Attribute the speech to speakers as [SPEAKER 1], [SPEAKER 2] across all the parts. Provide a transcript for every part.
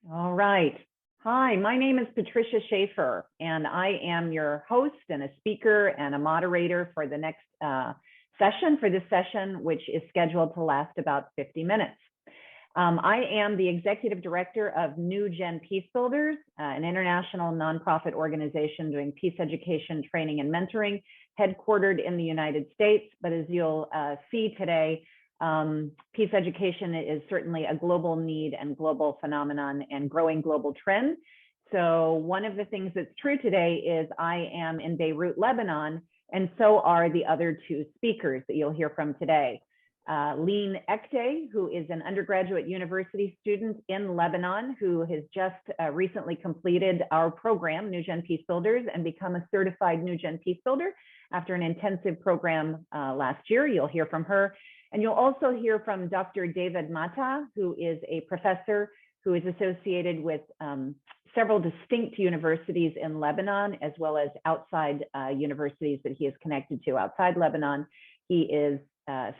[SPEAKER 1] All right. Hi, my name is Patricia Schaefer, and I am your host and a speaker and a moderator for the next session, which is scheduled to last about 50 minutes. I am the executive director of NewGen Peacebuilders, an international nonprofit organization doing peace education, training, and mentoring, headquartered in the United States. But as you'll see today, peace education is certainly a global need and global phenomenon and growing global trend. So one of the things that's true today is I am in Beirut, Lebanon, and so are the other two speakers that you'll hear from today. Lean Ekte, who is an undergraduate university student in Lebanon, who has just recently completed our program, NewGen Peacebuilders, and become a certified NewGen Peacebuilder after an intensive program last year. You'll hear from her. And you'll also hear from Dr. David Mata, who is a professor who is associated with several distinct universities in Lebanon, as well as outside universities that he is connected to outside Lebanon. He is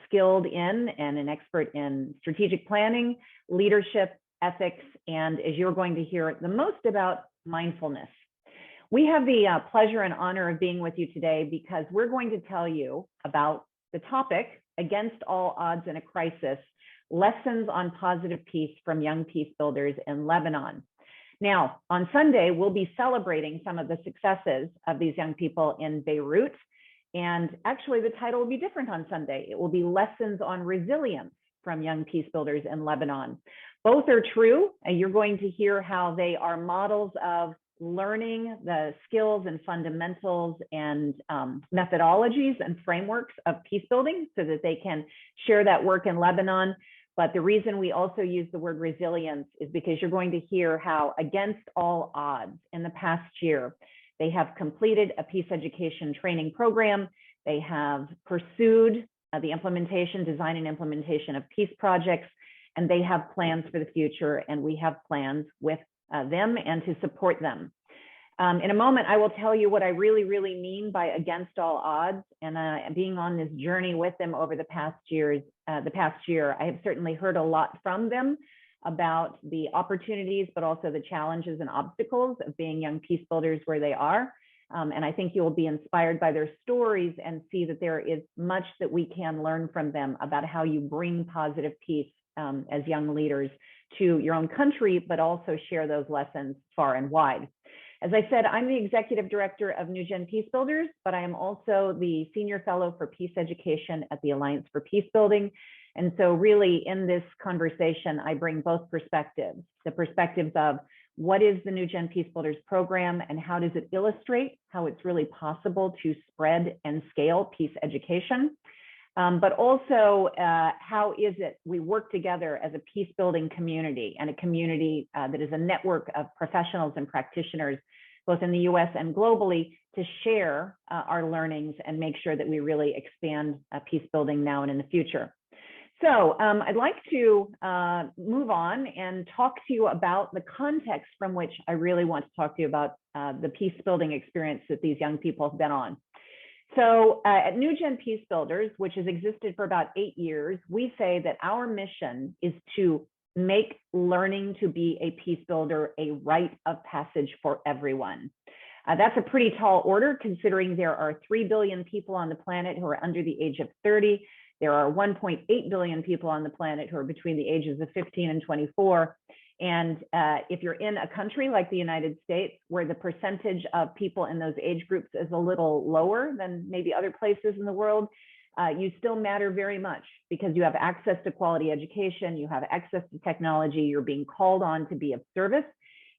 [SPEAKER 1] skilled in and an expert in strategic planning, leadership, ethics, and as you're going to hear the most about, mindfulness. We have the pleasure and honor of being with you today because we're going to tell you about the topic, Against All Odds in a Crisis, Lessons on Positive Peace from Young Peace Builders in Lebanon. Now, on Sunday, we'll be celebrating some of the successes of these young people in Beirut. And actually, the title will be different on Sunday. It will be Lessons on Resilience from Young Peace Builders in Lebanon. Both are true, and you're going to hear how they are models of learning the skills and fundamentals and methodologies and frameworks of peace building so that they can share that work in Lebanon. But the reason we also use the word resilience is because you're going to hear how, against all odds, in the past year, they have completed a peace education training program. They have pursued the implementation, design and implementation of peace projects, and they have plans for the future, and we have plans with them and to support them. In a moment, I will tell you what I really mean by against all odds, and being on this journey with them over the past year, I have certainly heard a lot from them about the opportunities, but also the challenges and obstacles of being young peace builders where they are. And I think you will be inspired by their stories and see that there is much that we can learn from them about how you bring positive peace as young leaders to your own country, but also share those lessons far and wide. As I said, I'm the executive director of NewGen Peacebuilders, but I am also the senior fellow for peace education at the Alliance for Peace Building. And so really in this conversation, I bring both perspectives, the perspectives of what is the NewGen Peacebuilders program and how does it illustrate how it's really possible to spread and scale peace education, but also how is it we work together as a peace building community and a community that is a network of professionals and practitioners, both in the US and globally, to share our learnings and make sure that we really expand peace building now and in the future. So I'd like to move on and talk to you about the context from which I really want to talk to you about the peace building experience that these young people have been on. So at NewGen Peacebuilders, which has existed for about 8 years, we say that our mission is to make learning to be a peace builder a rite of passage for everyone. That's a pretty tall order, considering there are 3 billion people on the planet who are under the age of 30. There are 1.8 billion people on the planet who are between the ages of 15 and 24. And if you're in a country like the United States, where the percentage of people in those age groups is a little lower than maybe other places in the world, you still matter very much because you have access to quality education, you have access to technology, you're being called on to be of service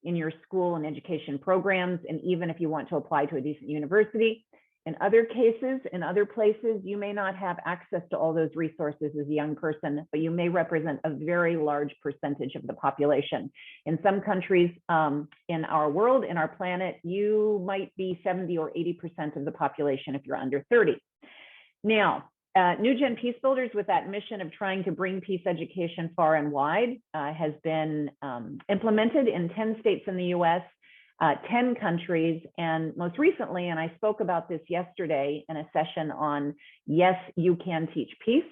[SPEAKER 1] in your school and education programs, and even if you want to apply to a decent university. In other cases, in other places, you may not have access to all those resources as a young person, but you may represent a very large percentage of the population. In some countries in our world, in our planet, you might be 70 or 80% of the population if you're under 30. Now, NewGen Peacebuilders, with that mission of trying to bring peace education far and wide, has been implemented in 10 states in the US, 10 countries, and most recently, and I spoke about this yesterday in a session on Yes, You Can Teach Peace,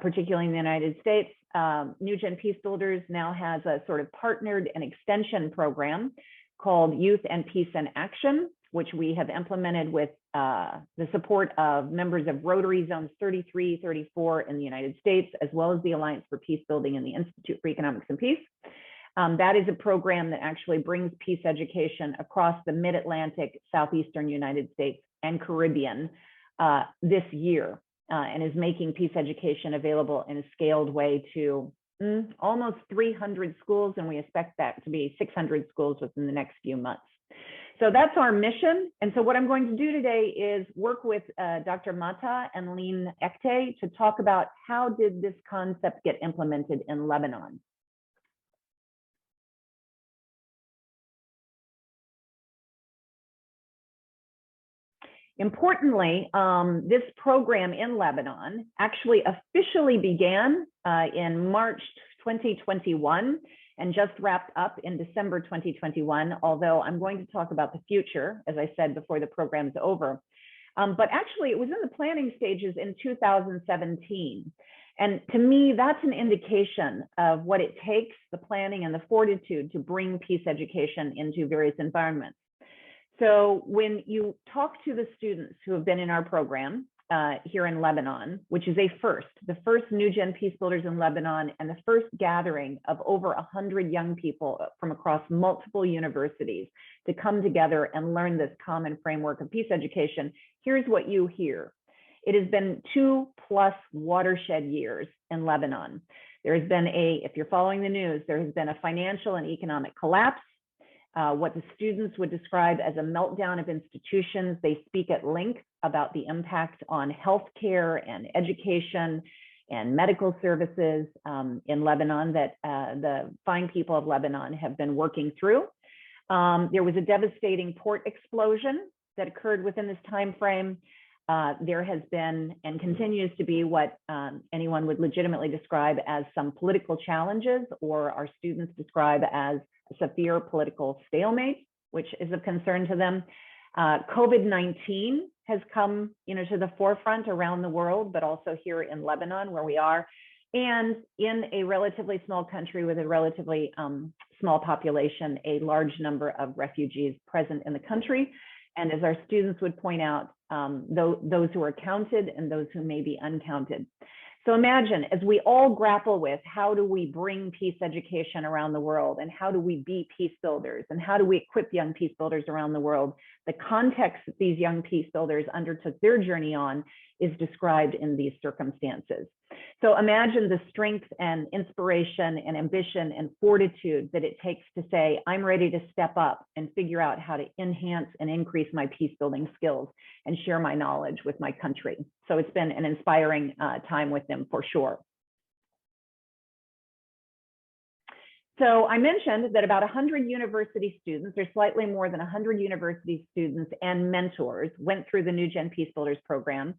[SPEAKER 1] particularly in the United States, NewGen Peacebuilders now has a sort of partnered and extension program called Youth and Peace in Action, which we have implemented with the support of members of Rotary Zones 33, 34 in the United States, as well as the Alliance for Peace Building and the Institute for Economics and Peace. That is a program that actually brings peace education across the mid-Atlantic, southeastern United States, and Caribbean this year, and is making peace education available in a scaled way to almost 300 schools, and we expect that to be 600 schools within the next few months. So that's our mission. And so what I'm going to do today is work with Dr. Mata and Lean Ekte to talk about how did this concept get implemented in Lebanon. Importantly, this program in Lebanon actually officially began in March 2021 and just wrapped up in December 2021, although I'm going to talk about the future, as I said, before the program's over. But actually, it was in the planning stages in 2017. And to me, that's an indication of what it takes, the planning and the fortitude to bring peace education into various environments. So when you talk to the students who have been in our program here in Lebanon, which is the first NewGen Peacebuilders in Lebanon, and the first gathering of over 100 young people from across multiple universities to come together and learn this common framework of peace education, here's what you hear. It has been 2+ watershed years in Lebanon. There has been if you're following the news, there has been a financial and economic collapse. What the students would describe as a meltdown of institutions. They speak at length about the impact on healthcare and education and medical services in Lebanon that the fine people of Lebanon have been working through. There was a devastating port explosion that occurred within this time frame. There has been and continues to be what anyone would legitimately describe as some political challenges, or our students describe as a severe political stalemate, which is of concern to them. COVID-19 has come, to the forefront around the world, but also here in Lebanon, where we are, and in a relatively small country with a relatively small population, a large number of refugees present in the country. And as our students would point out, those who are counted and those who may be uncounted. So imagine, as we all grapple with how do we bring peace education around the world, and how do we be peace builders, and how do we equip young peace builders around the world, the context that these young peace builders undertook their journey on is described in these circumstances. So imagine the strength and inspiration and ambition and fortitude that it takes to say, I'm ready to step up and figure out how to enhance and increase my peace building skills and share my knowledge with my country. So it's been an inspiring time with them for sure. So I mentioned that about 100 university students, or slightly more than 100 university students and mentors, went through the NewGen Peacebuilders program,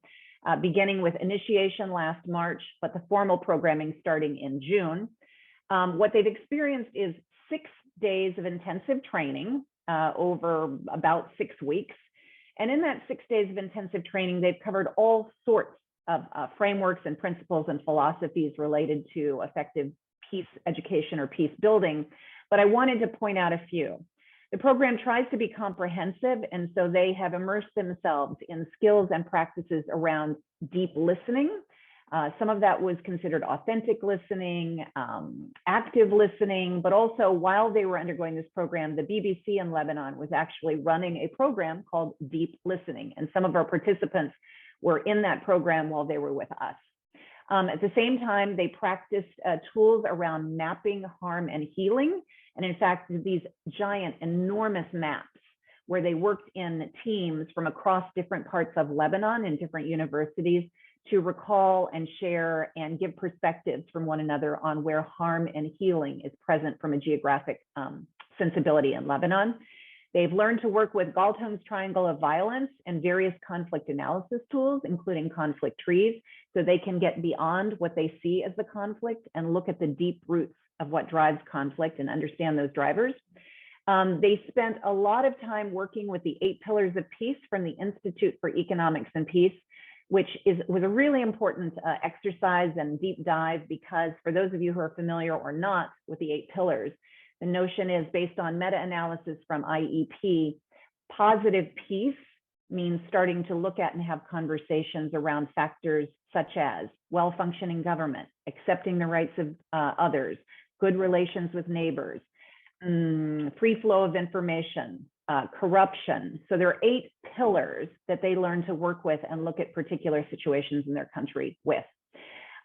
[SPEAKER 1] beginning with initiation last March, but the formal programming starting in June. What they've experienced is 6 days of intensive training over about 6 weeks. And in that 6 days of intensive training, they've covered all sorts of frameworks and principles and philosophies related to effective peace education or peace building. But I wanted to point out a few. The program tries to be comprehensive, and so they have immersed themselves in skills and practices around deep listening. Some of that was considered authentic listening, active listening, but also while they were undergoing this program, the BBC in Lebanon was actually running a program called Deep Listening, and some of our participants were in that program while they were with us. At the same time, they practiced tools around mapping harm and healing. And in fact, these giant, enormous maps where they worked in teams from across different parts of Lebanon and different universities to recall and share and give perspectives from one another on where harm and healing is present from a geographic sensibility in Lebanon. They've learned to work with Galton's triangle of violence and various conflict analysis tools, including conflict trees, so they can get beyond what they see as the conflict and look at the deep roots of what drives conflict and understand those drivers. They spent a lot of time working with the 8 Pillars of Peace from the Institute for Economics and Peace. which was a really important exercise and deep dive, because for those of you who are familiar or not with the 8 pillars, the notion is based on meta-analysis from IEP. Positive peace means starting to look at and have conversations around factors such as well-functioning government, accepting the rights of others, good relations with neighbors, free flow of information, corruption. So there are 8 pillars that they learn to work with and look at particular situations in their country with.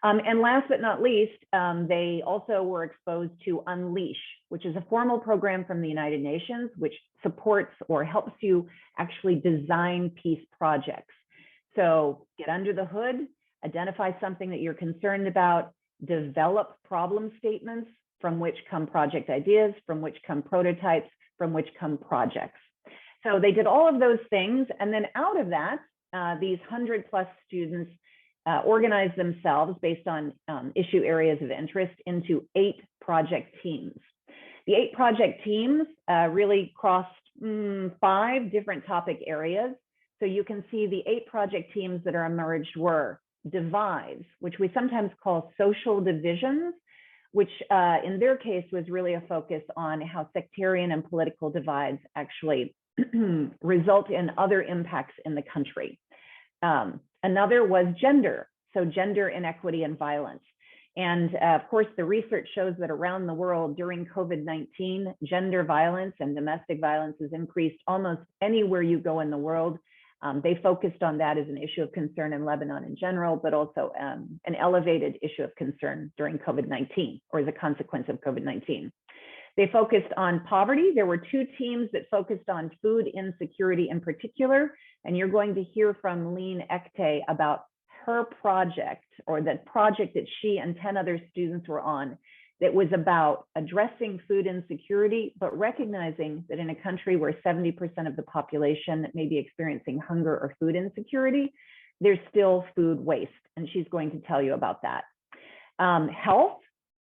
[SPEAKER 1] And last but not least, they also were exposed to Unleash, which is a formal program from the United Nations, which supports or helps you actually design peace projects. So get under the hood, identify something that you're concerned about, develop problem statements from which come project ideas, from which come prototypes, from which come projects. So they did all of those things. And then out of that, these 100+ students organized themselves based on issue areas of interest into 8 project teams. The 8 project teams really crossed 5 different topic areas. So you can see the 8 project teams that are emerged were divides, which we sometimes call social divisions, which in their case was really a focus on how sectarian and political divides actually result in other impacts in the country. Another was gender, so gender inequity and violence. And of course, the research shows that around the world during COVID-19, gender violence and domestic violence has increased almost anywhere you go in the world. They focused on that as an issue of concern in Lebanon in general, but also an elevated issue of concern during COVID-19, or as a consequence of COVID-19. They focused on poverty. There were 2 teams that focused on food insecurity in particular, and you're going to hear from Lean Ekte about her project, or the project that she and 10 other students were on, that was about addressing food insecurity, but recognizing that in a country where 70% of the population may be experiencing hunger or food insecurity, there's still food waste, and she's going to tell you about that. Health,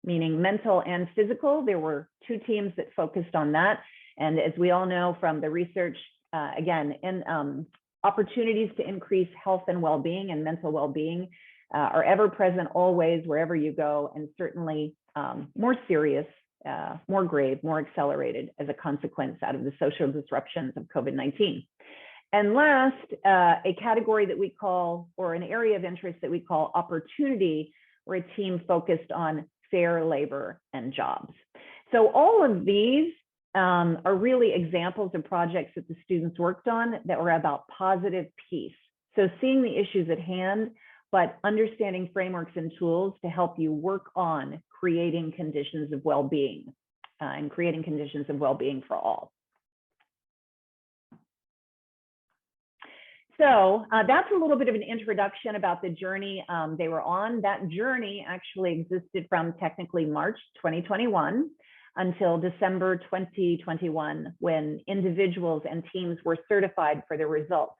[SPEAKER 1] meaning mental and physical, there were 2 teams that focused on that. And as we all know from the research, again, opportunities to increase health and well-being and mental well-being are ever present always, wherever you go, and certainly more serious, more grave, more accelerated as a consequence out of the social disruptions of COVID-19. And last, a category that we call, or an area of interest that we call opportunity, where a team focused on fair labor and jobs. So all of these are really examples of projects that the students worked on that were about positive peace. So seeing the issues at hand, but understanding frameworks and tools to help you work on creating conditions of well-being and creating conditions of well-being for all. So that's a little bit of an introduction about the journey they were on. That journey actually existed from technically March 2021 until December 2021, when individuals and teams were certified for their results.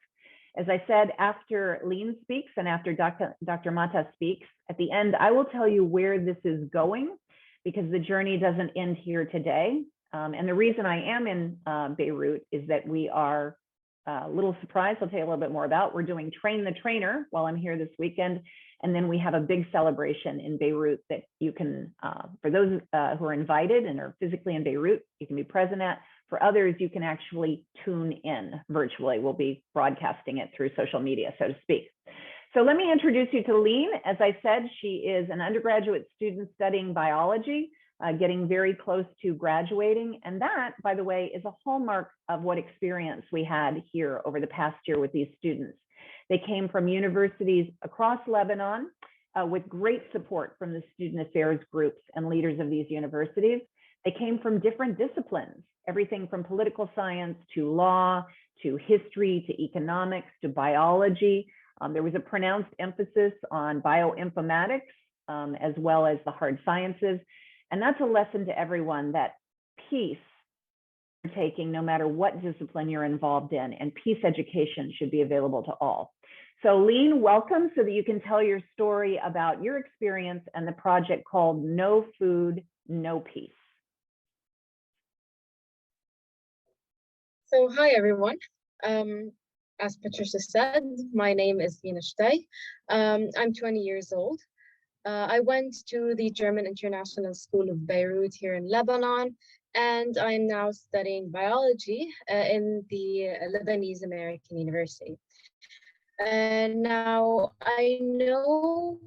[SPEAKER 1] As I said, after Lean speaks and after Dr. Mata speaks, at the end, I will tell you where this is going, because the journey doesn't end here today. And the reason I am in Beirut is that we are a little surprised. I'll tell you a little bit more about. We're doing Train the Trainer while I'm here this weekend. And then we have a big celebration in Beirut that you can, for those who are invited and are physically in Beirut, you can be present at. For others, you can actually tune in virtually. We'll be broadcasting it through social media, so to speak. So let me introduce you to Lean. As I said, she is an undergraduate student studying biology, getting very close to graduating. And that, by the way, is a hallmark of what experience we had here over the past year with these students. They came from universities across Lebanon with great support from the student affairs groups and leaders of these universities. They came from different disciplines, everything from political science to law, to history, to economics, to biology. There was a pronounced emphasis on bioinformatics, as well as the hard sciences. And that's a lesson to everyone that peace you're taking, no matter what discipline you're involved in, and peace education should be available to all. So Lean, welcome, so that you can tell your story about your experience and the project called No Food, No Peace.
[SPEAKER 2] So hi everyone. As Patricia said, my name is Dina Shtay. I'm 20 years old. I went to the German International School of Beirut here in Lebanon, and I'm now studying biology in the Lebanese American University. Now, I know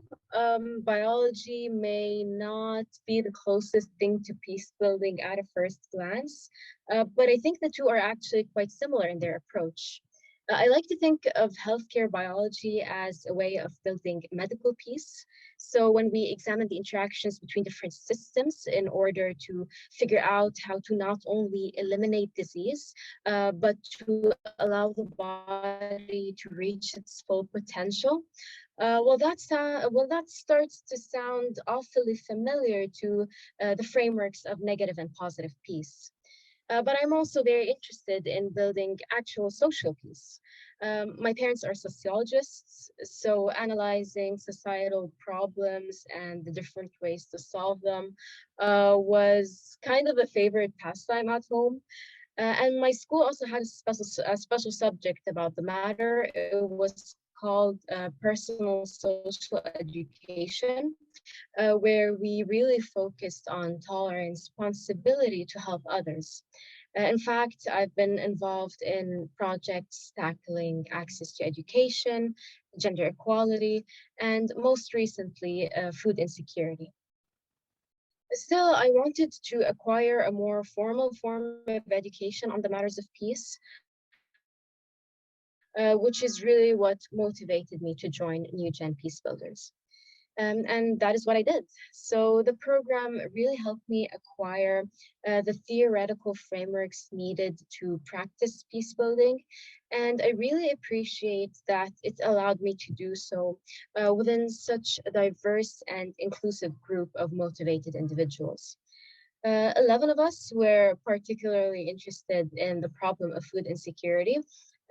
[SPEAKER 2] biology may not be the closest thing to peace building at a first glance, but I think the two are actually quite similar in their approach. I like to think of healthcare biology as a way of building medical peace. So when we examine the interactions between different systems in order to figure out how to not only eliminate disease, but to allow the body to reach its full potential. That starts to sound awfully familiar to the frameworks of negative and positive peace. But I'm also very interested in building actual social peace. My parents are sociologists, so analyzing societal problems and the different ways to solve them was kind of a favorite pastime at home. And my school also had a special subject about the matter. It was called personal social education, where we really focused on tolerance, responsibility to help others. In fact, I've been involved in projects tackling access to education, gender equality, and most recently, food insecurity. Still, I wanted to acquire a more formal form of education on the matters of peace, which is really what motivated me to join NewGen Peacebuilders. And that is what I did. So the program really helped me acquire the theoretical frameworks needed to practice peace building. And I really appreciate that it allowed me to do so within such a diverse and inclusive group of motivated individuals. 11 of us were particularly interested in the problem of food insecurity,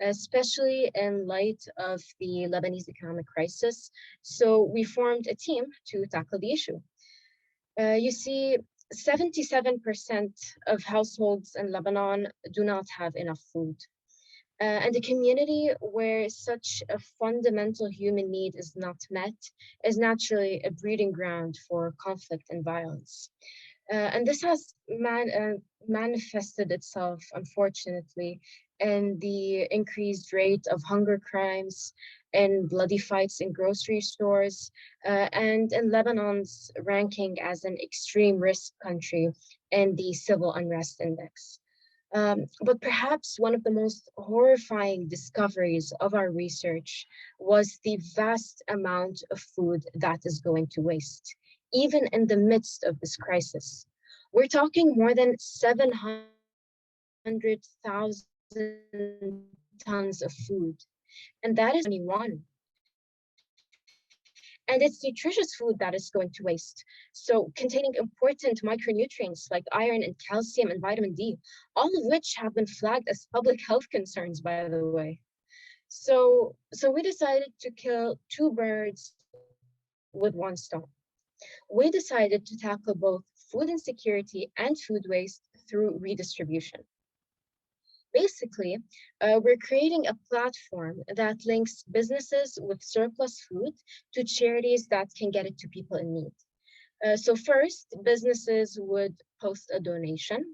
[SPEAKER 2] especially in light of the Lebanese economic crisis. So we formed a team to tackle the issue. You see, 77% of households in Lebanon do not have enough food. And a community where such a fundamental human need is not met is naturally a breeding ground for conflict and violence. And this has manifested itself, unfortunately, in the increased rate of hunger crimes and bloody fights in grocery stores, and in Lebanon's ranking as an extreme risk country in the Civil Unrest Index. But perhaps one of the most horrifying discoveries of our research was the vast amount of food that is going to waste, even in the midst of this crisis. We're talking more than 700,000 tons of food, and that is 21. And it's nutritious food that is going to waste. So containing important micronutrients like iron and calcium and vitamin D, all of which have been flagged as public health concerns, by the way. So we decided to kill two birds with one stone. We decided to tackle both food insecurity and food waste through redistribution. Basically, we're creating a platform that links businesses with surplus food to charities that can get it to people in need. So first, businesses would post a donation.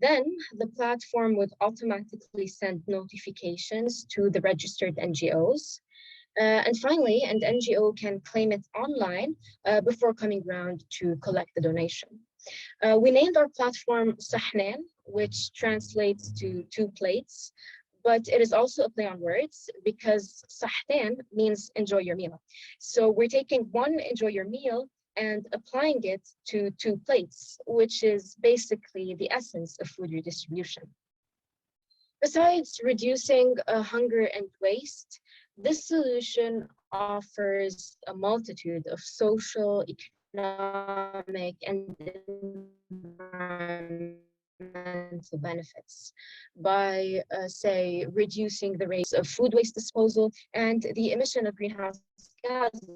[SPEAKER 2] Then the platform would automatically send notifications to the registered NGOs. And finally, an NGO can claim it online before coming around to collect the donation. We named our platform Sahnan, which translates to two plates, but it is also a play on words because Sahnan means enjoy your meal. So we're taking one enjoy your meal and applying it to two plates, which is basically the essence of food redistribution. Besides reducing hunger and waste, this solution offers a multitude of social, economic, and environmental benefits by, say, reducing the rates of food waste disposal and the emission of greenhouse gases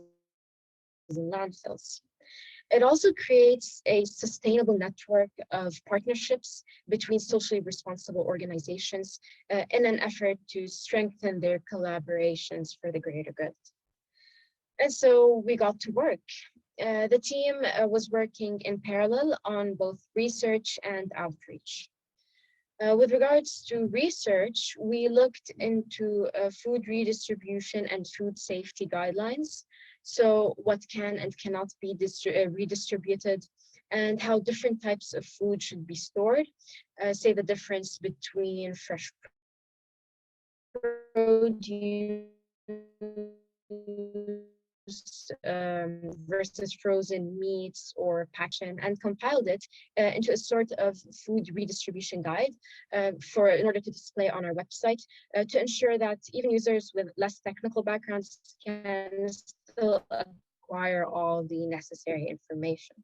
[SPEAKER 2] in landfills. It also creates a sustainable network of partnerships between socially responsible organizations in an effort to strengthen their collaborations for the greater good. And so we got to work. The team was working in parallel on both research and outreach. With regards to research, we looked into food redistribution and food safety guidelines. So what can and cannot be redistributed, and how different types of food should be stored. Say the difference between fresh produce versus frozen meats or packaging, and compiled it into a sort of food redistribution guide in order to display on our website to ensure that even users with less technical backgrounds can still acquire all the necessary information.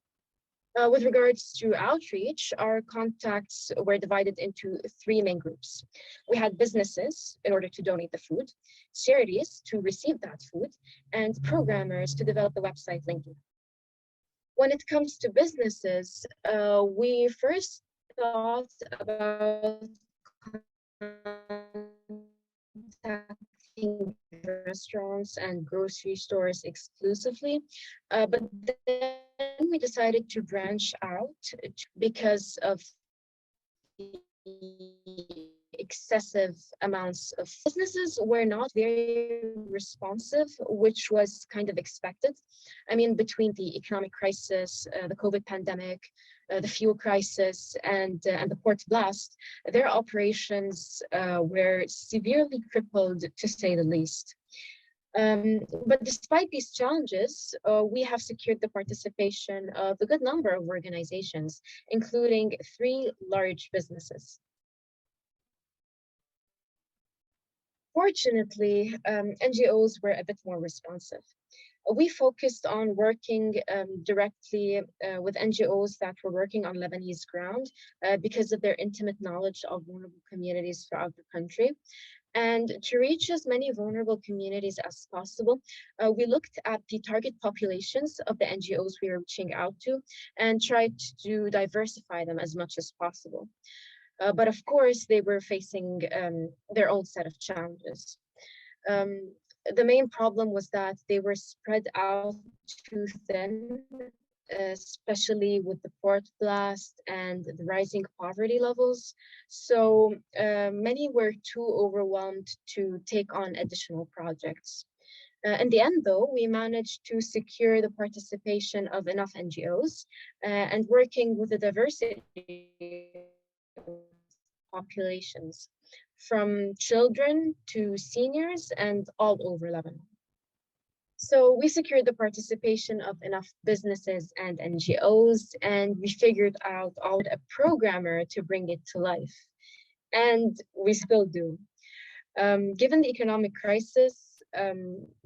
[SPEAKER 2] With regards to outreach, our contacts were divided into three main groups. We had businesses in order to donate the food, charities to receive that food, and programmers to develop the website linking. When it comes to businesses, we first thought about contacting restaurants and grocery stores exclusively, but then we decided to branch out because of the excessive amounts of businesses were not very responsive, which was kind of expected. I mean, between the economic crisis, the COVID pandemic, the fuel crisis, and the port blast, their operations were severely crippled, to say the least. But despite these challenges, we have secured the participation of a good number of organizations, including 3 large businesses. Fortunately, NGOs were a bit more responsive. We focused on working directly with NGOs that were working on Lebanese ground because of their intimate knowledge of vulnerable communities throughout the country. And to reach as many vulnerable communities as possible, we looked at the target populations of the NGOs we were reaching out to and tried to diversify them as much as possible. But of course, they were facing their own set of challenges. The main problem was that they were spread out too thin, especially with the port blast and the rising poverty levels. So many were too overwhelmed to take on additional projects. In the end, though, we managed to secure the participation of enough NGOs and working with a diversity of populations, from children to seniors and all over Lebanon. So we secured the participation of enough businesses and NGOs, and we figured out a programmer to bring it to life. And we still do. Given the economic crisis,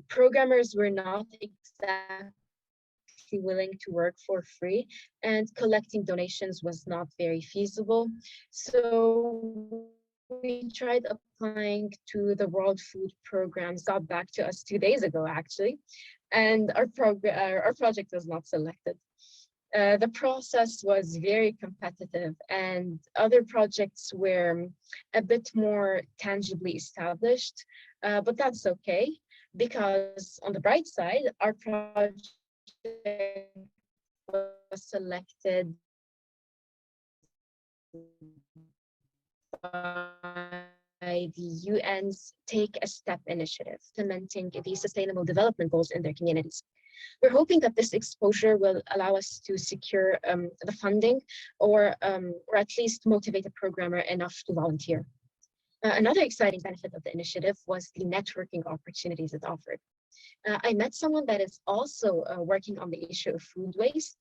[SPEAKER 2] programmers were not exactly willing to work for free, and collecting donations was not very feasible. So we tried applying to the World Food Program, got back to us 2 days ago, actually, and our project was not selected. The process was very competitive, and other projects were a bit more tangibly established, but that's okay, because on the bright side, our project was selected by the UN's Take a Step initiative, implementing the Sustainable Development Goals in their communities. We're hoping that this exposure will allow us to secure the funding or at least motivate a programmer enough to volunteer. Another exciting benefit of the initiative was the networking opportunities it offered. I met someone that is also working on the issue of food waste.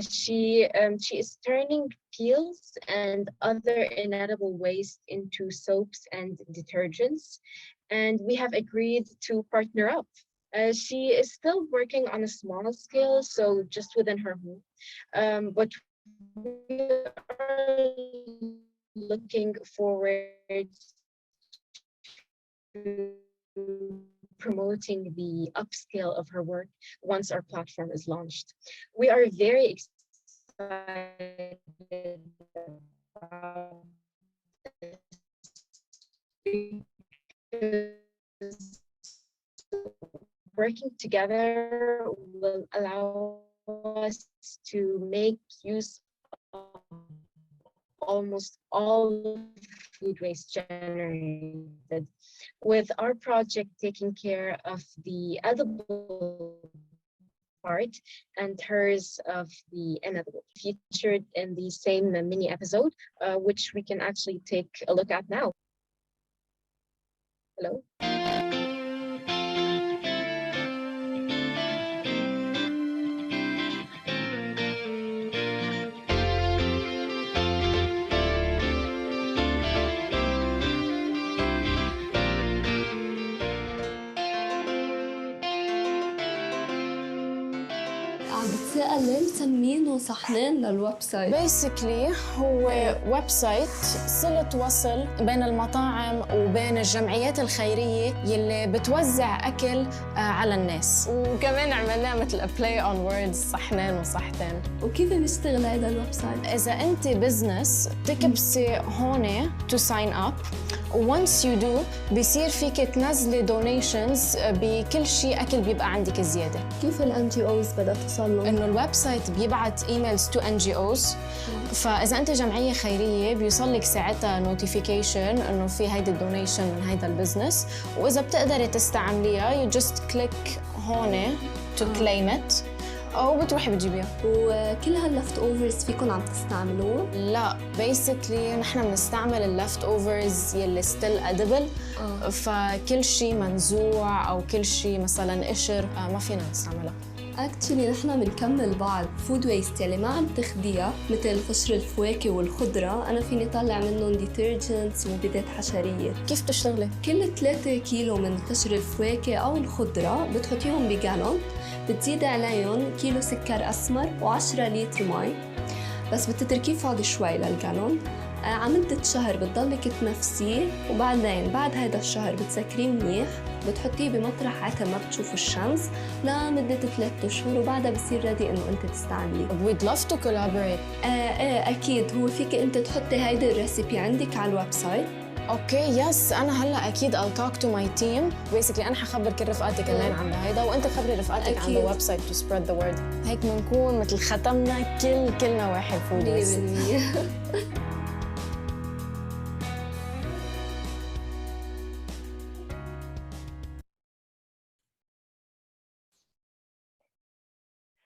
[SPEAKER 2] She is turning peels and other inedible waste into soaps and detergents, and we have agreed to partner up. She is still working on a small scale, so just within her home, but we are looking forward to promoting the upscale of her work once our platform is launched. We are very excited about this. Working together will allow us to make use of almost all food waste generated, with our project taking care of the edible part and hers of the inedible, featured in the same mini episode, which we can actually take a look at now. Hello?
[SPEAKER 3] بتسأل ليه مسمينه صحنين للويب سايت؟
[SPEAKER 4] بيسكلي هو ويب سايت صلة وصل بين المطاعم وبين الجمعيات الخيرية يلي بتوزع أكل على الناس، وكمان عملناه مثل بلاي اون ووردز صحنين وصحتين.
[SPEAKER 3] وكيف بيشتغل هذا الويب سايت؟
[SPEAKER 4] إذا أنت بزنس تكبسي هون to sign up، وونس يو دو بيصير فيك تنزلي دونيشنز بكل شيء أكل بيبقى عندك زيادة.
[SPEAKER 3] كيف ال NGOs بدها توصل لهم؟
[SPEAKER 4] إنه الويب سايت بيبعت ايميلز تو NGOs، فإذا أنت جمعية خيرية بيوصل لك ساعتها نوتيفيكيشن إنه في هيدا الدونيشن من هيدا البزنس، وإذا بتقدري تستعمليها you just click هون to claim it أو بتروحي بتجيبيها.
[SPEAKER 3] وكل هاللفت اوفرز فيكم عم تستعملوه؟
[SPEAKER 4] لا بيسكلي نحن بنستعمل اللفت اوفرز يلي ستيل ادبل، فكل شيء منزوع او كل شيء مثلا قشر ما فينا نستعملها.
[SPEAKER 3] اكشلي نحن بنكمل بعض فود ويست يلي ما عم تاخديها مثل قشر الفواكه والخضره، انا فيني طلع منهم ديترجنتس ومبيدات حشريه.
[SPEAKER 4] كيف تشتغلي؟
[SPEAKER 3] كل 3 كيلو من قشر الفواكه او الخضره بتحطيهم بجالون، بتزيد عليهم كيلو سكر اسمر و10 لتر مي، بس بتتركيه فاضي شوي للجالون على مدة شهر بتضلك تنفسيه، وبعدين بعد هذا الشهر بتسكريه منيح، بتحطيه بمطرح عتم ما بتشوفوا الشمس لمدة 3 أشهر، وبعدها بصير ريدي إنه أنت تستعمليه.
[SPEAKER 4] We'd love to collaborate.
[SPEAKER 3] أكيد، هو فيك أنت تحطي هيدا الريسيبي عندك على الويب سايت.
[SPEAKER 4] اوكي يس، انا هلا اكيد I'll talk to my team. basically انا حخبر كل رفقاتك اللي عند هيدا، وانت خبري رفقاتك عند الويب سايت to spread the word. هيك بنكون مثل ختمنا كل نواحي الفود ويست.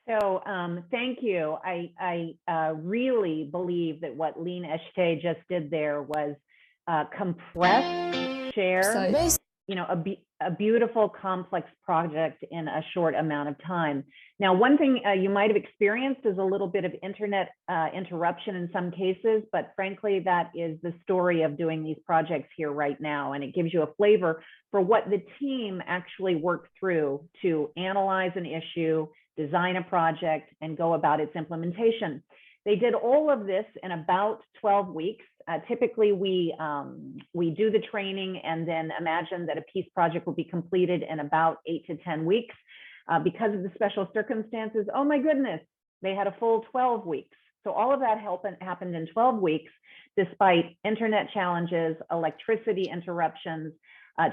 [SPEAKER 1] So thank you. I really believe that what Lean Eshtay just did there was compress, share, a beautiful complex project in a short amount of time. Now, one thing you might have experienced is a little bit of internet interruption in some cases, but frankly, that is the story of doing these projects here right now. And it gives you a flavor for what the team actually worked through to analyze an issue, design a project, and go about its implementation. They did all of this in about 12 weeks. Typically, we do the training and then imagine that a peace project will be completed in about 8 to 10 weeks. Because of the special circumstances, oh my goodness, they had a full 12 weeks. So all of that happened in 12 weeks, despite internet challenges, electricity interruptions,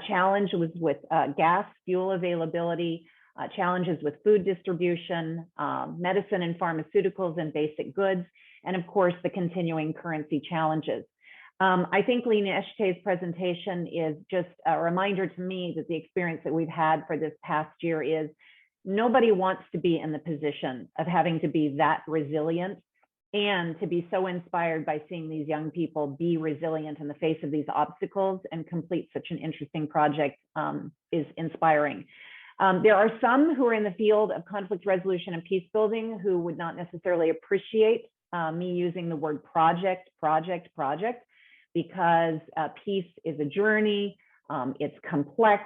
[SPEAKER 1] challenges with gas, fuel availability, challenges with food distribution, medicine and pharmaceuticals and basic goods, and of course, the continuing currency challenges. I think Lean Eshtay's presentation is just a reminder to me that the experience that we've had for this past year is nobody wants to be in the position of having to be that resilient, and to be so inspired by seeing these young people be resilient in the face of these obstacles and complete such an interesting project is inspiring. There are some who are in the field of conflict resolution and peace building who would not necessarily appreciate me using the word project, because peace is a journey, it's complex,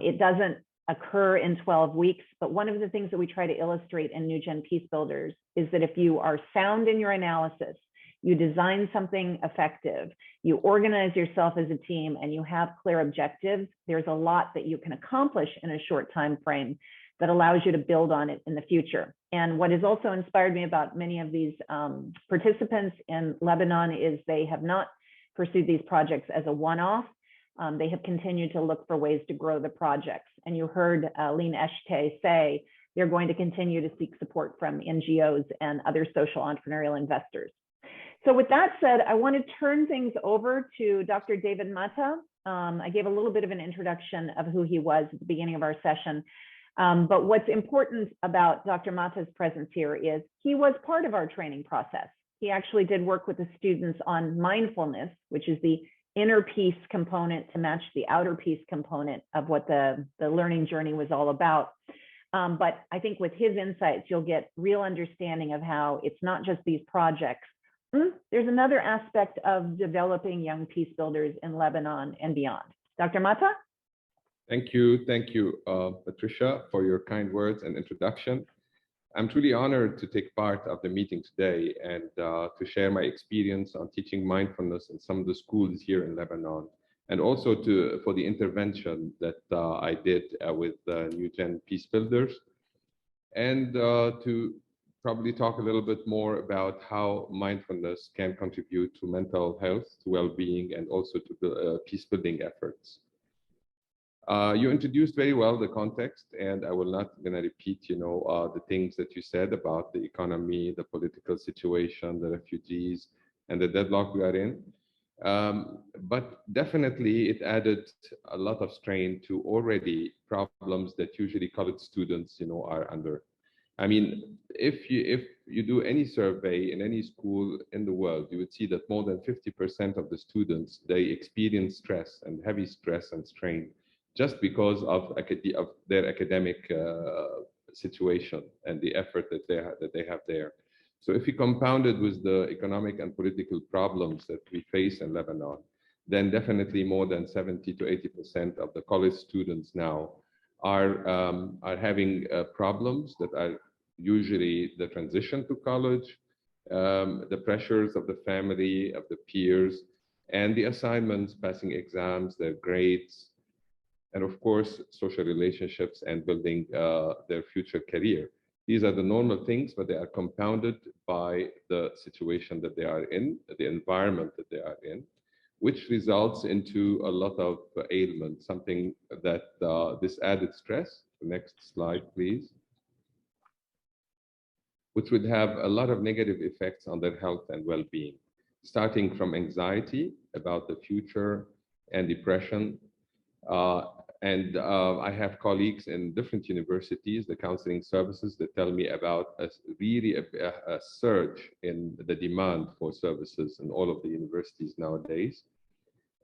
[SPEAKER 1] it doesn't occur in 12 weeks. But one of the things that we try to illustrate in NewGen Peacebuilders is that if you are sound in your analysis, you design something effective, you organize yourself as a team, and you have clear objectives, there's a lot that you can accomplish in a short time frame that allows you to build on it in the future. And what has also inspired me about many of these participants in Lebanon is they have not pursued these projects as a one-off. They have continued to look for ways to grow the projects. And you heard Lean Eshte say they're going to continue to seek support from NGOs and other social entrepreneurial investors. So with that said, I want to turn things over to Dr. David Mata. I gave a little bit of an introduction of who he was at the beginning of our session. But what's important about Dr. Mata's presence here is he was part of our training process. He actually did work with the students on mindfulness, which is the inner peace component to match the outer peace component of what the learning journey was all about. But I think with his insights, you'll get real understanding of how it's not just these projects. There's another aspect of developing young peace builders in Lebanon and beyond. Dr. Mata?
[SPEAKER 5] Thank you, Patricia, for your kind words and introduction. I'm truly honored to take part of the meeting today and to share my experience on teaching mindfulness in some of the schools here in Lebanon, and also for the intervention that I did with NewGen Peacebuilders, and to probably talk a little bit more about how mindfulness can contribute to mental health, to well-being, and also to peace-building efforts. You introduced very well the context, and I will not gonna repeat, the things that you said about the economy, the political situation, the refugees, and the deadlock we are in. But definitely it added a lot of strain to already problems that usually college students, are under. I mean, if you do any survey in any school in the world, you would see that more than 50% of the students, they experience stress and heavy stress and strain, just because of their academic situation and the effort that they have there. So if you compound it with the economic and political problems that we face in Lebanon, then definitely more than 70 to 80% of the college students now are having problems that are usually the transition to college, the pressures of the family, of the peers, and the assignments, passing exams, their grades, and of course, social relationships and building their future career. These are the normal things, but they are compounded by the situation that they are in, the environment that they are in, which results into a lot of ailment, something that this added stress, the next slide, please, which would have a lot of negative effects on their health and well-being, starting from anxiety about the future and depression. I have colleagues in different universities, the counseling services, that tell me about a surge in the demand for services in all of the universities nowadays.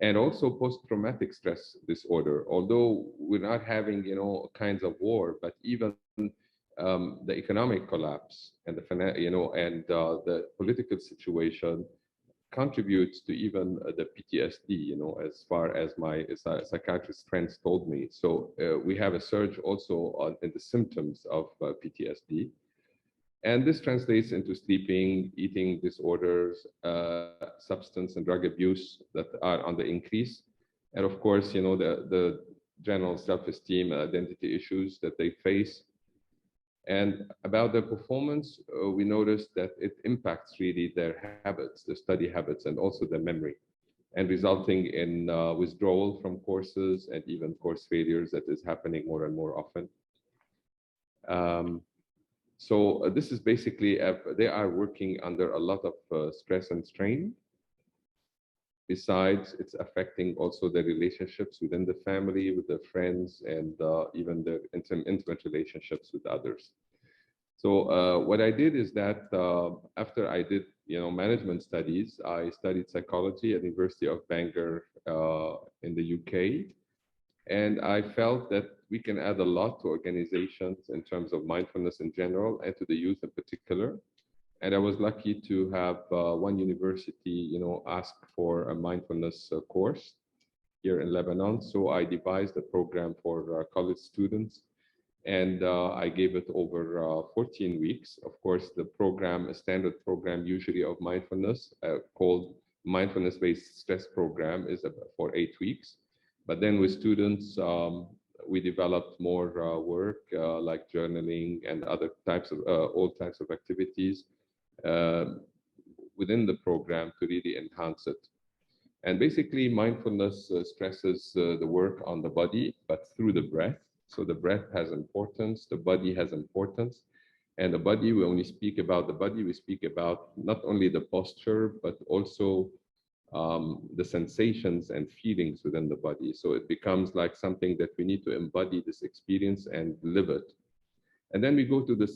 [SPEAKER 5] And also post-traumatic stress disorder, although we're not having, kinds of war, but even the economic collapse and the political situation contributes to even the PTSD, as far as my psychiatrist friends told me. So we have a surge also in the symptoms of PTSD. And this translates into sleeping, eating disorders, substance and drug abuse that are on the increase. And of course, the general self-esteem and identity issues that they face. And about their performance, we noticed that it impacts really their habits, their study habits, and also their memory, and resulting in withdrawal from courses and even course failures that is happening more and more often. So this is basically, they are working under a lot of stress and strain. Besides, it's affecting also their relationships within the family, with their friends, and even their intimate relationships with others. So what I did is that after I did, management studies, I studied psychology at the University of Bangor in the UK. And I felt that we can add a lot to organizations in terms of mindfulness in general and to the youth in particular. And I was lucky to have one university, ask for a mindfulness course here in Lebanon. So I devised a program for college students. And I gave it over 14 weeks. Of course, the program, a standard program usually of mindfulness called mindfulness-based stress program is for 8 weeks. But then with students, we developed more work like journaling and other types of, all types of activities within the program to really enhance it. And basically mindfulness stresses the work on the body, but through the breath. So the breath has importance, the body has importance. And the body, when we speak about the body, we speak about not only the posture, but also the sensations and feelings within the body. So it becomes like something that we need to embody this experience and live it. And then we go to the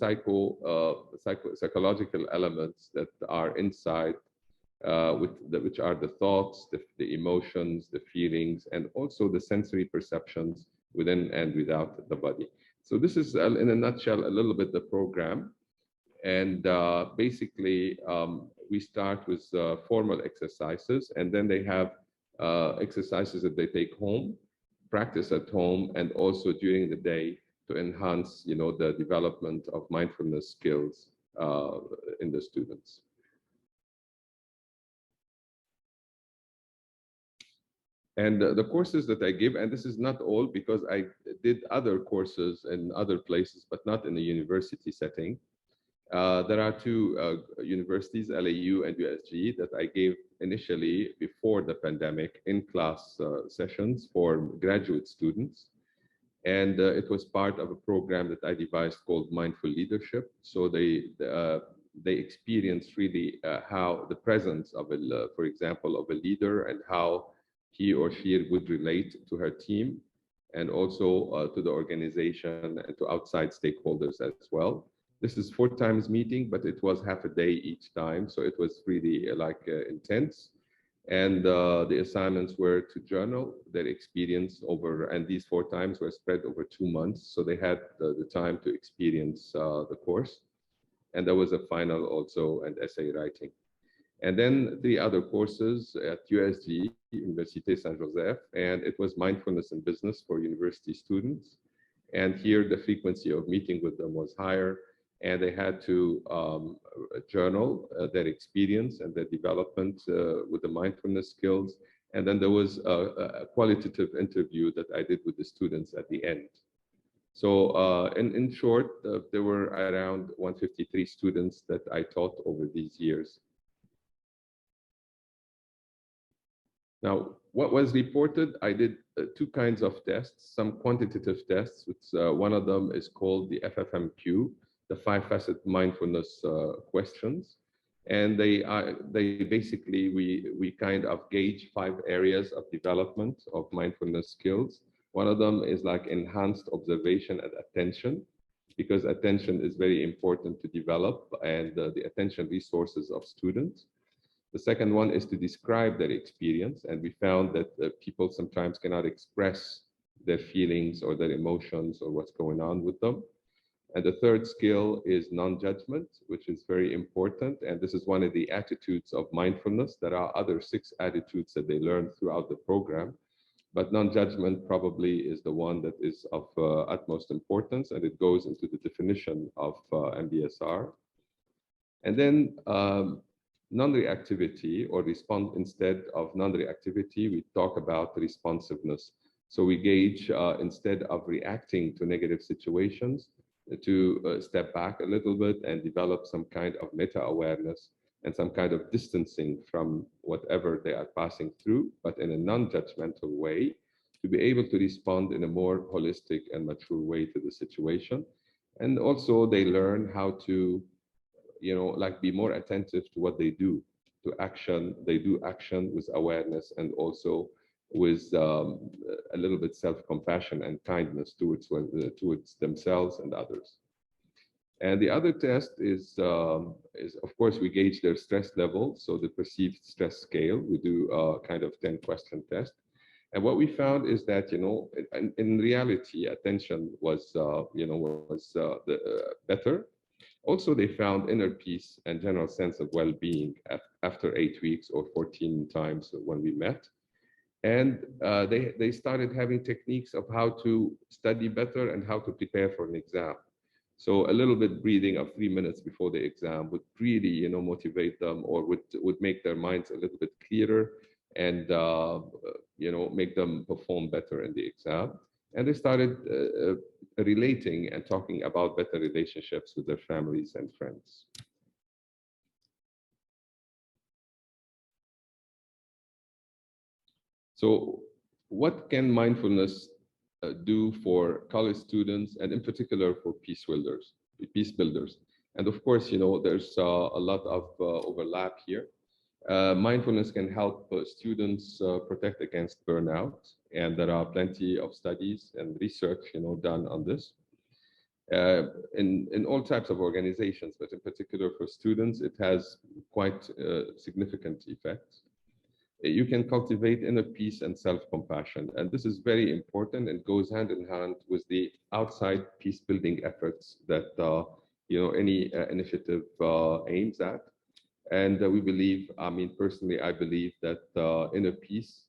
[SPEAKER 5] psychological elements that are inside, which are the thoughts, the emotions, the feelings, and also the sensory perceptions within and without the body. So this is, in a nutshell, a little bit the program. And basically, we start with formal exercises, and then they have exercises that they take home, practice at home, and also during the day to enhance, the development of mindfulness skills in the students. And the courses that I give, and this is not all because I did other courses in other places, but not in the university setting. There are two universities, LAU and USG, that I gave initially before the pandemic in class sessions for graduate students. And it was part of a program that I devised called Mindful Leadership. So they experienced really how the presence of, for example, of a leader and how he or she would relate to her team and also to the organization and to outside stakeholders as well. This is 4 times meeting, but it was half a day each time. So it was really intense. And the assignments were to journal their experience over, and these 4 times were spread over 2 months. So they had the time to experience the course. And there was a final also and essay writing. And then 3 other courses at USG, Université Saint-Joseph, and it was mindfulness in business for university students. And here the frequency of meeting with them was higher, and they had to journal their experience and their development with the mindfulness skills. And then there was a qualitative interview that I did with the students at the end. So in short, there were around 153 students that I taught over these years. Now, what was reported, I did 2 kinds of tests, some quantitative tests, which one of them is called the FFMQ, the 5-facet mindfulness questions. And they basically, we kind of gauge 5 areas of development of mindfulness skills. One of them is like enhanced observation and attention, because attention is very important to develop and the attention resources of students. The second one is to describe their experience. And we found that people sometimes cannot express their feelings or their emotions or what's going on with them. And the third skill is non-judgment, which is very important. And this is one of the attitudes of mindfulness. There are other 6 attitudes that they learn throughout the program, but non-judgment probably is the one that is of utmost importance, and it goes into the definition of MBSR. And then non-reactivity, or respond instead of non-reactivity, we talk about responsiveness. So we gauge instead of reacting to negative situations, to step back a little bit and develop some kind of meta-awareness and some kind of distancing from whatever they are passing through, but in a non-judgmental way, to be able to respond in a more holistic and mature way to the situation. And also they learn how to be more attentive to what they do, to action. They do action with awareness and also with a little bit self-compassion and kindness towards themselves and others. And the other test is of course, we gauge their stress level, so the perceived stress scale. We do a kind of 10-question test. And what we found is that, in reality, attention was, better. Also, they found inner peace and general sense of well-being after 8 weeks or 14 times when we met. And they started having techniques of how to study better and how to prepare for an exam. So a little bit breathing of 3 minutes before the exam would really, motivate them, or would make their minds a little bit clearer, and make them perform better in the exam. And they started relating and talking about better relationships with their families and friends. So what can mindfulness do for college students, and in particular for peace builders? And of course, there's a lot of overlap here. Mindfulness can help students protect against burnout, and there are plenty of studies and research, done on this. In all types of organizations, but in particular for students, it has quite significant effects. You can cultivate inner peace and self-compassion, and this is very important and goes hand in hand with the outside peace-building efforts that any initiative aims at. And we believe, personally, I believe that inner peace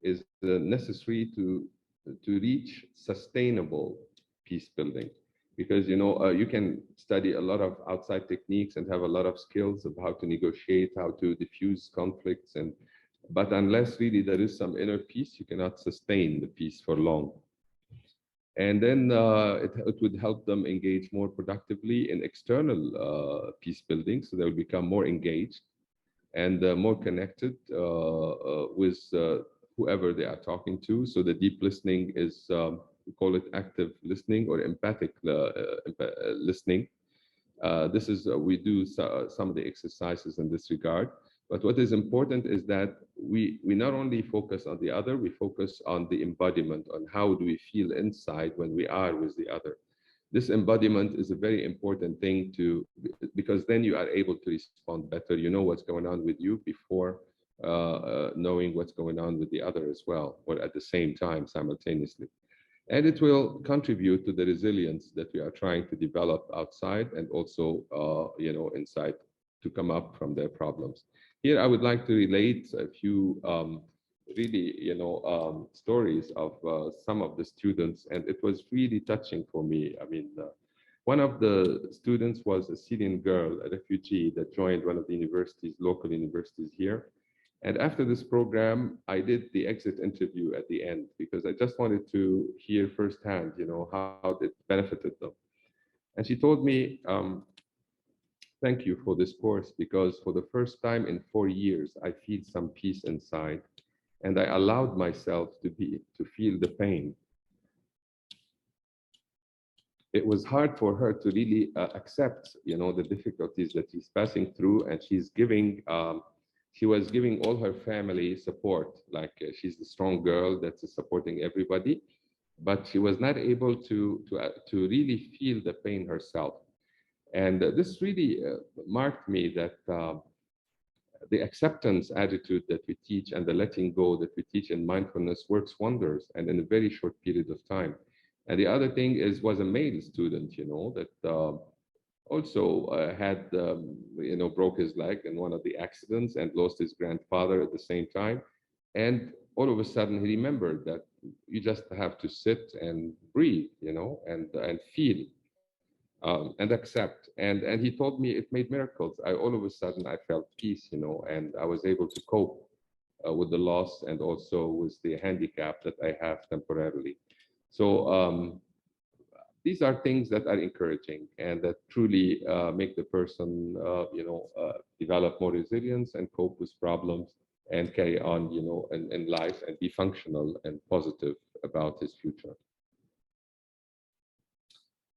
[SPEAKER 5] is necessary to reach sustainable peace building, because you can study a lot of outside techniques and have a lot of skills of how to negotiate, how to diffuse conflicts, but unless really there is some inner peace, you cannot sustain the peace for long. And then it would help them engage more productively in external peace building, so they will become more engaged and more connected with whoever they are talking to. So the deep listening is, we call it active listening or empathic listening. This is, we do some of the exercises in this regard. But what is important is that we not only focus on the other, we focus on the embodiment, on how do we feel inside when we are with the other. This embodiment is a very important thing because then you are able to respond better. You know what's going on with you before knowing what's going on with the other as well, or at the same time, simultaneously. And it will contribute to the resilience that we are trying to develop outside and also, inside, to come up from their problems. Here, I would like to relate a few stories of some of the students, and it was really touching for me. One of the students was a Syrian girl, a refugee that joined one of the universities, local universities here. And after this program, I did the exit interview at the end, because I just wanted to hear firsthand, how it benefited them. And she told me, thank you for this course, because for the first time in 4 years, I feel some peace inside, and I allowed myself to feel the pain. It was hard for her to really accept, the difficulties that she's passing through, and she was giving all her family support, like she's the strong girl that's supporting everybody, but she was not able to really feel the pain herself. And this really marked me that the acceptance attitude that we teach and the letting go that we teach in mindfulness works wonders, and in a very short period of time. And the other thing was a male student, that also had, broke his leg in one of the accidents and lost his grandfather at the same time. And all of a sudden he remembered that you just have to sit and breathe, and feel. And accept. And he told me it made miracles. All of a sudden I felt peace, and I was able to cope with the loss and also with the handicap that I have temporarily. So these are things that are encouraging and that truly make the person, develop more resilience and cope with problems and carry on, in life and be functional and positive about his future.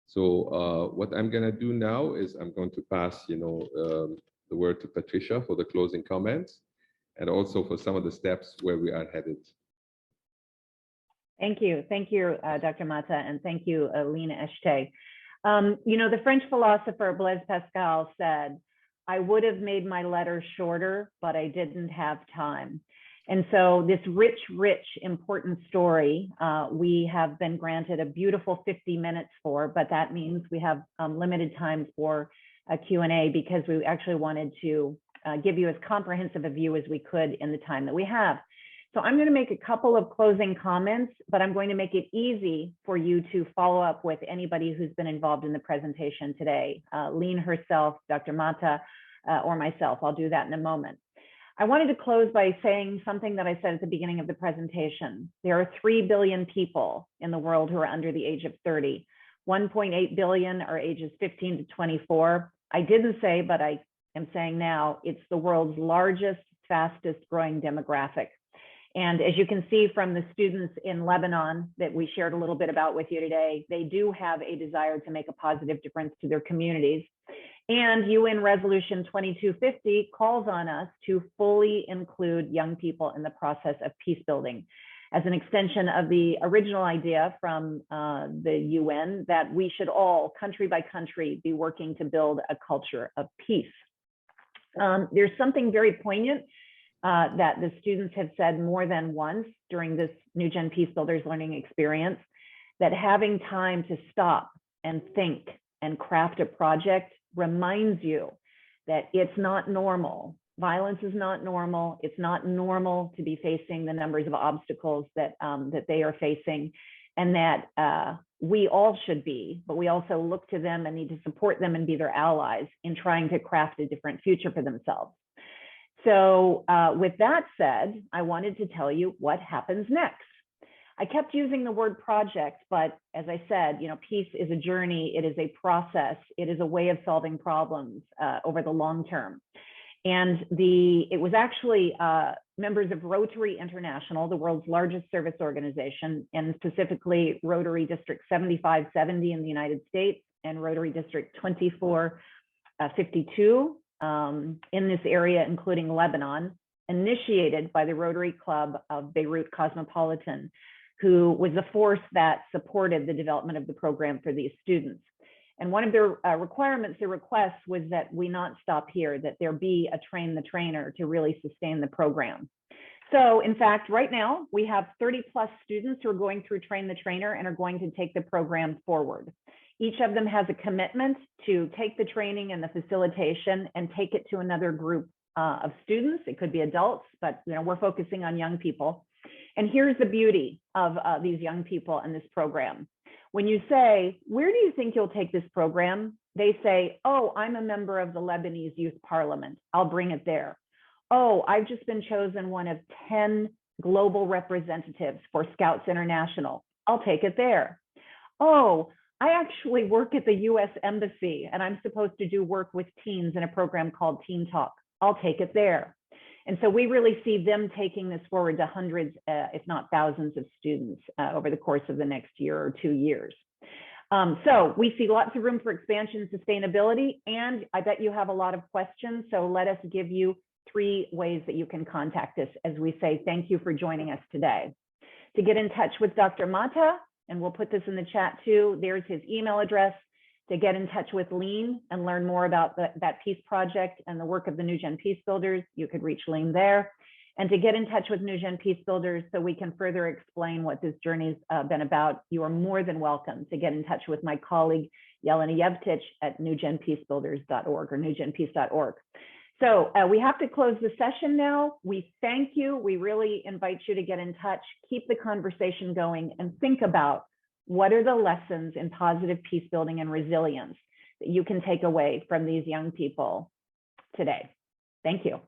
[SPEAKER 5] So what I'm going to do now is I'm going to pass, the word to Patricia for the closing comments, and also for some of the steps where we are headed.
[SPEAKER 1] Thank you, Dr. Mata, and thank you, Lina Eshte. The French philosopher Blaise Pascal said, "I would have made my letter shorter, but I didn't have time." And so this rich, important story, we have been granted a beautiful 50 minutes for, but that means we have limited time for a Q&A, because we actually wanted to give you as comprehensive a view as we could in the time that we have. So I'm going to make a couple of closing comments, but I'm going to make it easy for you to follow up with anybody who's been involved in the presentation today, Lean herself, Dr. Mata, or myself. I'll do that in a moment. I wanted to close by saying something that I said at the beginning of the presentation. There are 3 billion people in the world who are under the age of 30. 1.8 billion are ages 15 to 24. I didn't say, but I am saying now, it's the world's largest, fastest growing demographic. And as you can see from the students in Lebanon that we shared a little bit about with you today, they do have a desire to make a positive difference to their communities. And UN Resolution 2250 calls on us to fully include young people in the process of peace building, as an extension of the original idea from the UN that we should all, country by country, be working to build a culture of peace. There's something very poignant that the students have said more than once during this NewGen Peacebuilders learning experience, that having time to stop and think and craft a project reminds you that it's not normal. Violence is not normal. It's not normal to be facing the numbers of obstacles that, that they are facing, and that we all should be, but we also look to them and need to support them and be their allies in trying to craft a different future for themselves. So with that said, I wanted to tell you what happens next. I kept using the word project, but as I said, you know, peace is a journey. It is a process. It is a way of solving problems over the long term. And it was actually members of Rotary International, the world's largest service organization, and specifically Rotary District 7570 in the United States and Rotary District 2452 in this area, including Lebanon, initiated by the Rotary Club of Beirut Cosmopolitan, who was the force that supported the development of the program for these students. And one of their requirements, their requests, was that we not stop here, that there be a train the trainer to really sustain the program. So in fact, right now, we have 30+ students who are going through Train the Trainer and are going to take the program forward. Each of them has a commitment to take the training and the facilitation and take it to another group of students. It could be adults, but you know, we're focusing on young people. And here's the beauty of these young people and this program. When you say, where do you think you'll take this program? They say, oh, I'm a member of the Lebanese Youth Parliament. I'll bring it there. Oh, I've just been chosen one of 10 global representatives for Scouts International. I'll take it there. Oh, I actually work at the US Embassy and I'm supposed to do work with teens in a program called Teen Talk. I'll take it there. And so we really see them taking this forward to hundreds, if not thousands of students over the course of the next year or 2 years. So we see lots of room for expansion and sustainability, and I bet you have a lot of questions. So let us give you 3 ways that you can contact us as we say thank you for joining us today. To get in touch with Dr. Mata, and we'll put this in the chat too, there's his email address. To get in touch with Lean and learn more about that peace project and the work of the NewGen Peacebuilders, you could reach Lean there. And to get in touch with NewGen Peacebuilders so we can further explain what this journey's been about, you are more than welcome to get in touch with my colleague, Jelena Jevtic at newgenpeacebuilders.org or newgenpeace.org. So we have to close the session now. We thank you. We really invite you to get in touch, keep the conversation going, and think about what are the lessons in positive peace building and resilience that you can take away from these young people today. Thank you.